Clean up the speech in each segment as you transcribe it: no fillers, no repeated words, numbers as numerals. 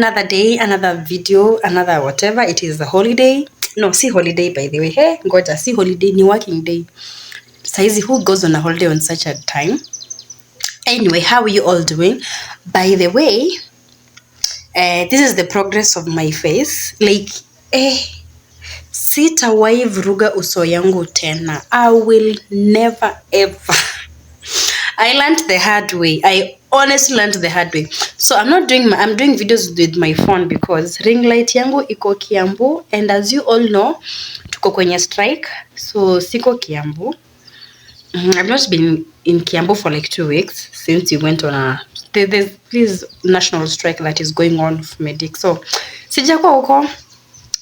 another day, another video, another whatever. It is a holiday. No, see holiday by the way. Hey, ngoja, see holiday ni working day. Saizi, who goes on a holiday on such a time? Anyway, how are you all doing? By the way, this is the progress of my face. Like, sitawahi vuruga uso yangu tena. I will never ever. I learned the hard way. I honestly learned the hard way. So I'm doing videos with my phone because ring light yangu iko Kiambu, and as you all know, tuko kwenye strike. So siko Kiambu. I've not been in Kiambu for like 2 weeks since you went on there's this national strike that is going on for medic. So sijakuwa huko.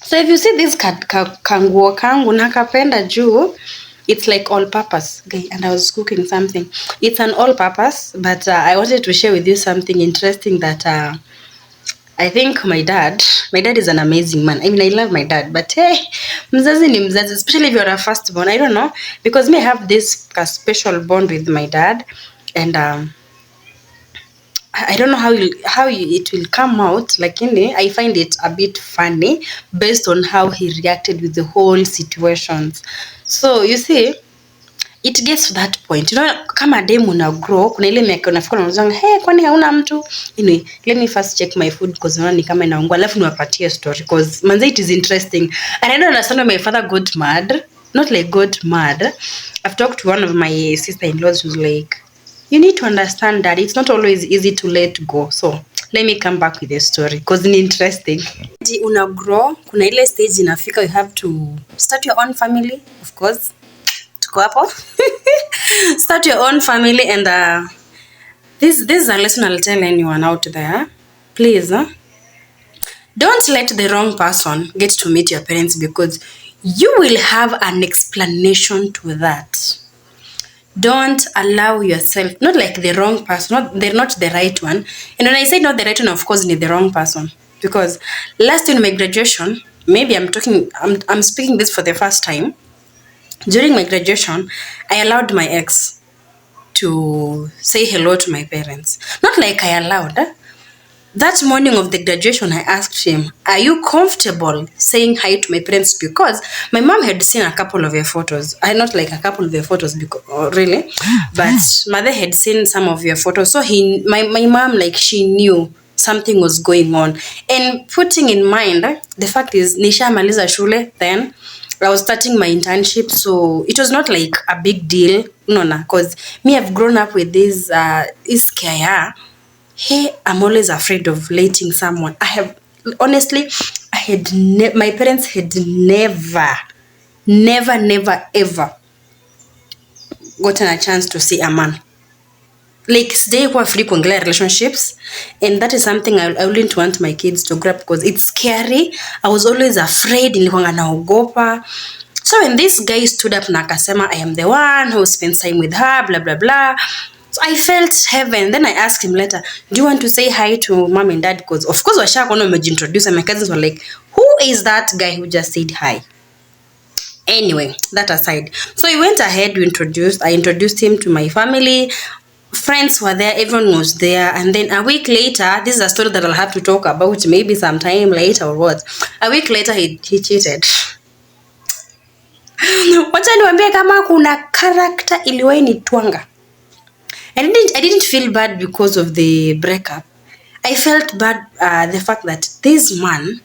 So if you see this kanguo kangu nakapenda juu, it's like all purpose, okay? And I was cooking something. It's an all purpose, but I wanted to share with you something interesting that I think my dad is an amazing man. I mean, I love my dad, but hey, mzazi ni mzazi, especially if you're a firstborn. I don't know, because me have this special bond with my dad, and I don't know how it will come out. Like, I find it a bit funny based on how he reacted with the whole situations. So you see, it gets to that point, kama demu na grow, kuna ile miaka unafika unazanga, hey, kwani hauna mtu? Anyway, let me first check my food because unaona ni kama inaungua, alafu niwapatie story because manze it is interesting. And I don't understand why my father got mad. Not like got mad. I've talked to one of my sister-in-laws who's like, you need to understand that it's not always easy to let go. So let me come back with the story because it's interesting. Una grow, kuna ile stage inafika, you have to start your own family, of course. Tuko hapo. Start your own family, and this is a lesson I'll tell anyone out there. Please, don't let the wrong person get to meet your parents, because you will have an explanation to that. Don't allow yourself, not like the wrong person, they're not the right one. And when I say not the right one, of course, need the wrong person. Because last in my graduation, maybe I'm speaking this for the first time. During my graduation, I allowed my ex to say hello to my parents. Not like I allowed. That morning of the graduation, I asked him, are you comfortable saying hi to my parents? Because my mom had seen a couple of your photos. Not like a couple of your photos, because, really, but mother had seen some of your photos. So my mom, like, she knew something was going on. And putting in mind, the fact is, nisha maliza shule, then I was starting my internship, so it was not like a big deal. No, because me, I've grown up with this iskaya. Hey, I'm always afraid of letting someone. My parents had never, ever gotten a chance to see a man. Like, stay kwa free kuongelea relationships, and that is something I wouldn't want my kids to grab because it's scary. I was always afraid, nilikuwa naogopa. So when this guy stood up na akasema, I am the one who spends time with her, blah blah blah. So I felt heaven. Then I asked him later, do you want to say hi to mom and dad? Because of course washakona umejintroduce, and my cousins were like, who is that guy who just said hi? Anyway, that aside. So he went ahead, I introduced him to my family. Friends were there, everyone was there, and then a week later, this is a story that I'll have to talk about maybe sometime later or what. A week later, he cheated. Wacha niwaambie kama kuna character iliwahi nitwanga. I didn't feel bad because of the breakup. I felt bad the fact that this man,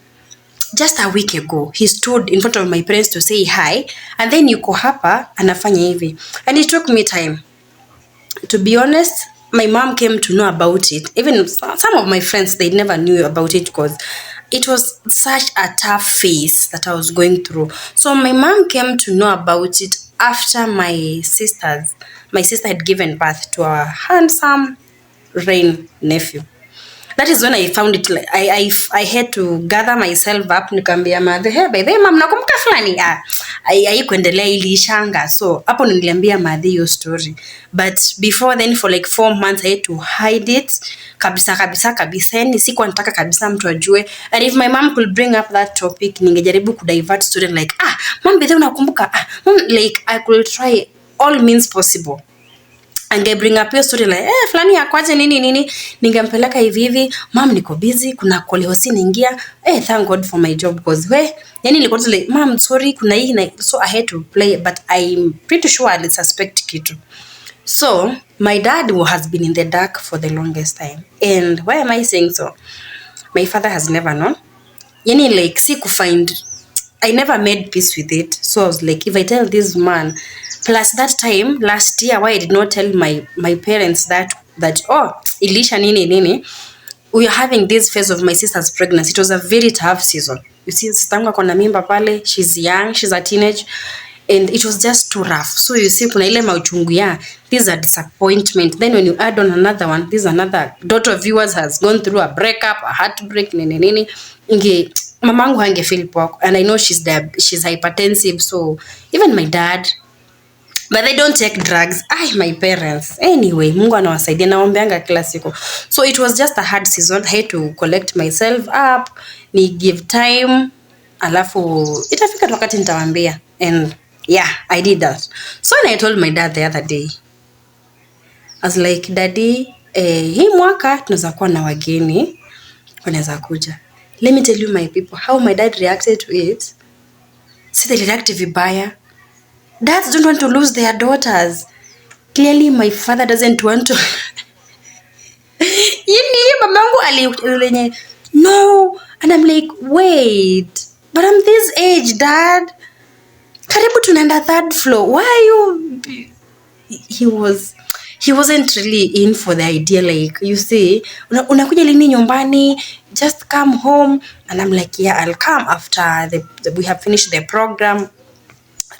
just a week ago, he stood in front of my parents to say hi, and then yuko hapa anafanya hivi. And it took me time. To be honest, my mom came to know about it. Even some of my friends, they never knew about it because it was such a tough phase that I was going through. So my mom came to know about it after my sister had given birth to a handsome Rain nephew. That is when I found it. Like, I had to gather myself up, nikamwambia mother, hey, by the way, mom, nakumbuka fulani. Haikuendelea ilishanga. So hapo niliambia mother your story. But before then, for like 4 months, I had to hide it kabisa. Yani sikuwa nataka kabisa mtu ajue. And if my mom could bring up that topic, ningejaribu kudivert story like, mom, by the way, unakumbuka? Mom, like, I could try all means possible. angebring up your story like fulani akwaje nini, ningempeleka hivi, mom niko busy, kuna call hosi niingia, thank God for my job because yani nilikuwa like mom sorry kuna hii na so I had to play, but I'm pretty sure I suspect kitu. So my dad has been in the dark for the longest time. And why am I saying so? My father has never known. Yani like I never made peace with it. So I was like, if I tell this man, plus that time last year why I did not tell my parents that ilisha nini, we are having this phase of my sister's pregnancy. It was a very tough season. You see, sistangu akona mimba pale, she's young, she's a teenage, and it was just too rough. So you see, kuna ile mauchungu ya, this is a disappointment. Then when you add on another one, this another daughter of yours has gone through a breakup, a heartbreak, nini, mamangu hange feel poor, and I know she's hypertensive, so even my dad, but they don't take drugs. My parents. Anyway, Mungu anawasaidia naombeanga kila siku. So it was just a hard season. I had to collect myself up, ni give time, alafu itafika wakati nitawaambia. And yeah, I did that. So when I told my dad the other day, I was like, Daddy, hii mwaka tunaweza kuwa na wageni wanaweza kuja. Let me tell you my people how my dad reacted to it. See, they reacted vibaya. Dads don't want to lose their daughters. Clearly my father doesn't want to. Mamangu ali no, and I'm like, wait, but I'm this age, Dad. Karibu tunaenda 3rd floor. Why are you? He wasn't really in for the idea. Like, you see, unakuja lini nyumbani? Just come home. And I'm like, yeah, I'll come after we have finished the program.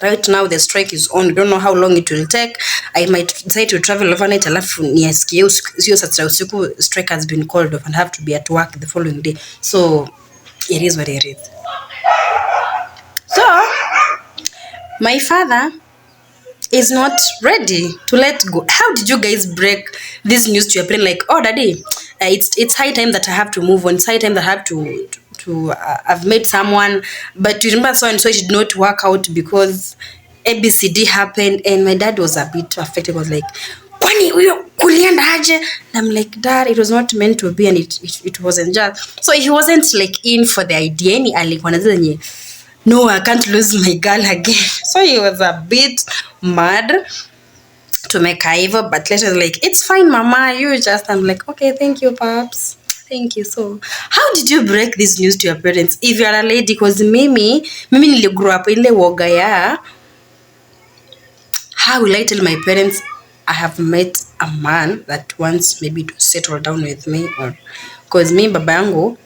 Right now the strike is on. We don't know how long it will take. I might decide to travel overnight, alafu niasikie sio saa usiku strike has been called off and have to be at work the following day. So it is what it is. So my father is not ready to let go. How did you guys break this news to your parents? Like, oh daddy, it's high time that I have to move on. It's high time that I have to I've met someone, but you remember so and so it did not work out because ABCD happened. And my dad was a bit affected. He was like, kwani huyo kulienda aje? And I'm like, Dad, it was not meant to be, and it wasn't just. So he wasn't like in for the idea. Ni alikuwa nazenye, no, I can't lose my girl again. So he was a bit mad to make hivyo, but later like, it's fine mama, you just. I'm like, okay, thank you paps. Thank you. So how did you break this news to your parents if you are a lady? Because mimi niligrow up ile woga ya, how will I tell my parents I have met a man that wants maybe to settle down with me? Or because me baba yangu,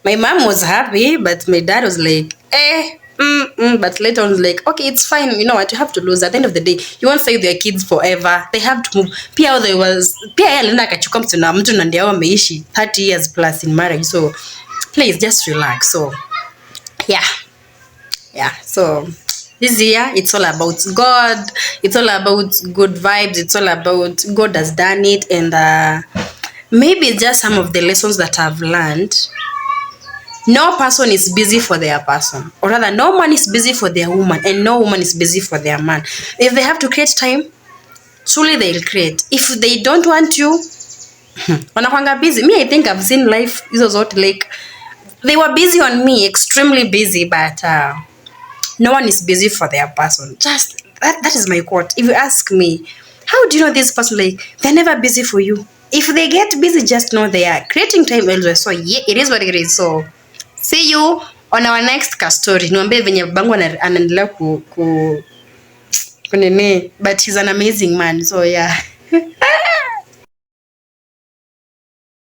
my mom was happy, but my dad was like, but later on was like, okay, it's fine, you know what, you have to lose. At the end of the day, you won't stay with your kids forever. They have to move. Pia yeye alienda akachukua mtu na ndio ameishi 30 years plus in marriage. So please just relax. So yeah, so this year it's all about God, it's all about good vibes, it's all about God has done it. And maybe just some of the lessons that I've learned. No person is busy for their person, or rather no man is busy for their woman, and no woman is busy for their man. If they have to create time, truly they'll create. If they don't want you, wanakwanga busy. Me, I think I've seen life hizo zote, like they were busy on me, extremely busy, but no one is busy for their person. Just that is my quote. If you ask me, how do you know this person? Like, they're never busy for you. If they get busy, just know they are creating time elsewhere. So yeah, it is what it is. So see you on our next story. Niambie venye babangu anaendelea ku nini, but he's an amazing man. So yeah.